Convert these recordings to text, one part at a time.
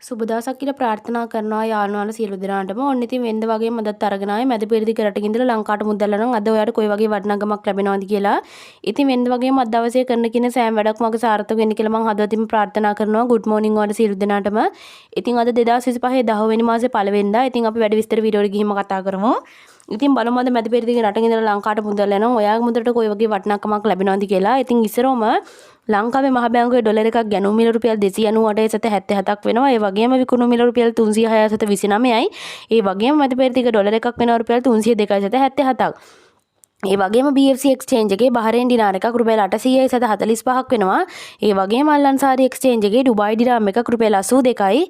සුබ දවසක් කියලා ප්‍රාර්ථනා කරනවා යාළුවන්ලා සියලු දෙනාටම. ඔන්න ඉතින් වෙනද වගේම අදත් අරගෙන ආවේ මැද පෙරදිග රටක ඉඳලා ලංකාවට මුදල්ලා නම් අද ඔයාලට කොයි වගේ වටිනාකමක් ලැබෙනවද කියලා. ඉතින් වෙනද වගේම අද දවසේ කරන කින සෑම වැඩක්ම වගේ සාර්ථක වෙන්න කියලා මම හදවතින්ම ප්‍රාර්ථනා කරනවා. good morning ඔයාලා සියලු දෙනාටම. ඉතින් අද 2025 10 වෙනි මාසේ 1 වෙනිදා. ඉතින් අපි වැඩි විස්තර වීඩියෝ එකට ගිහින් කතා කරමු. ඉතින් බලමු අද මැද පෙරදිග රටක ඉඳලා ලංකාවට මුදල්ලා නම් ඔයාගේ මුදලට කොයි වගේ වටිනාකමක් ලැබෙනවද කියලා. ඉතින් ඉස්සරෝම ලංකාවේ මහ බැංකුවේ ඩොලර් එකක් ගැනුම් මිල රුපියල් 298.77ක් වෙනවා. ඒ වගේම විකුණු මිල රුපියල් 306.29යි. ඒ වගේම මැද පෙරදිග ඩොලර් එකක් වෙනවා රුපියල් 302.77ක්. ඒ වගේම BFC එක්ස්චේන්ජ් එකේ බහරේන් දිනාර එකක් රුපියල් 800.45ක් වෙනවා. ඒ වගේම අල්ලන්සාරි එක්ස්චේන්ජ් එකේ ඩුබායි දිරාම් එකක් රුපියල් 82යි.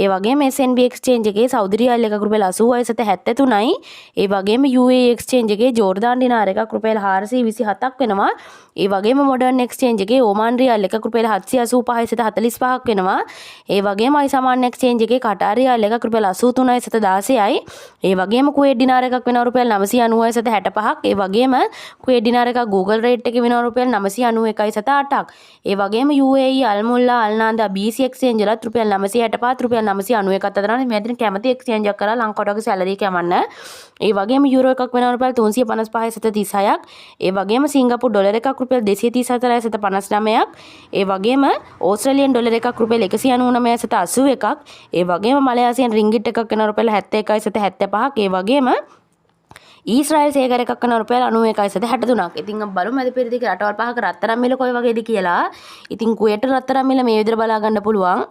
ඒ වගේම SNB එක්ස්චේන්ජ් එකේ සෞදි රියාල් එකක් රුපියල් 80.73යි. ඒ වගේම UAE එක්ස්චේන්ජ් එකේ ජෝර්දාන් දිනාර එකක් රුපියල් 427ක් වෙනවා. ඒ වගේම මොඩර්න් එක්ස්චේන්ජ් එකේ ඕමාන් රියාල් එකක් රුපියල් 785.45ක් වෙනවා. ඒ වගේම අයිසමාන් එක්ස්චේන්ජ් එකේ කටාර් රියාල් එකක් රුපියල් 83.16යි. ඒ වගේම කුවේට් දිනාර එකක් වෙනවා රුපියල් 990.65ක්. ඒ වගේම කුවේට් දිනාර එකක් Google රේට් එකේ වෙනවා රුපියල් 991.8ක්. ඒ වගේම UAE අල්මුල්ලා අල්නාදා BC එක්ස්චේන්ජ් වලත් රුපියල් 965 රුපියල් 991ක් අතර නම් මේ දෙන කැමති එක්ස්චේන්ජ් එකක් කරලා ලංකාවට වගේ සැලරි එක යවන්න. ඒ වගේම යුරෝ එකක් වෙනවා රුපියල් 355.36ක්. ඒ වගේම සිංගප්පූරු ඩොලර් එකක් රුපියල් 234.59ක්. ඒ වගේම ඕස්ට්‍රේලියන් ඩොලර් එකක් රුපියල් 199.81ක්. ඒ වගේම මලයාසියන් රින්ගිට් එකක් වෙනවා රුපියල් 71.75ක්. ඒ වගේම ඊශ්‍රායල් සේකර එකක් කරන රුපියල් 91.63ක්. ඉතින් අපි බලමු මැද පෙරදිග රටවල් පහක රත්තරන් මිල කොයි වගේද කියලා. ඉතින් කුවේට් රත්තරන් මිල මේ විදිහට බලා ගන්න පුළුවන්.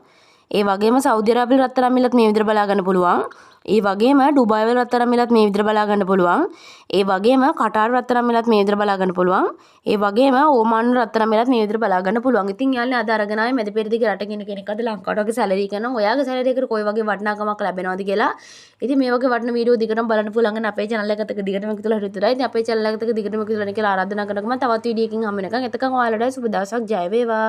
ඒ වගේම සෞදි අරාබියේ රත්තරන් මිලත් මේ විදිහට බලා ගන්න පුළුවන්. ඒ වගේම ඩුබායි වල රත්තරන් මිලත් මේ විදිහට බලා ගන්න පුළුවන්. ඒ වගේම කටාර් රත්තරන් මිලත් මේ විදිහට බලා ගන්න පුළුවන්. ඒ වගේම ඕමාන් රත්තරන් මිලත් මේ විදිහට බලා ගන්න පුළුවන්. ඉතින් යාළුවනේ අද අරගෙන ආවේ මැද පෙරදිග රටක ඉන්න කෙනෙක් අද ලංකාවට වගේ සැලරි කරනවා. ඔයාගේ සැලරි එකට කොයි වගේ වටිනාකමක් ලැබෙනවද කියලා. ඉතින් මේ වගේ වටින වීඩියෝ දිගටම බලන්න පුළුවන් නම් අපේ channel එකට දිගටම එකතුලා හිටියලා. ඉතින් අපේ channel එකට දිගටම එකතුලා කියලා ආරාධනා කරනවා. තවත් වීඩියෝ එකකින් හම්බ වෙනකන් එතකන් ඔයාලට සුබ දවසක් ජය වේවා.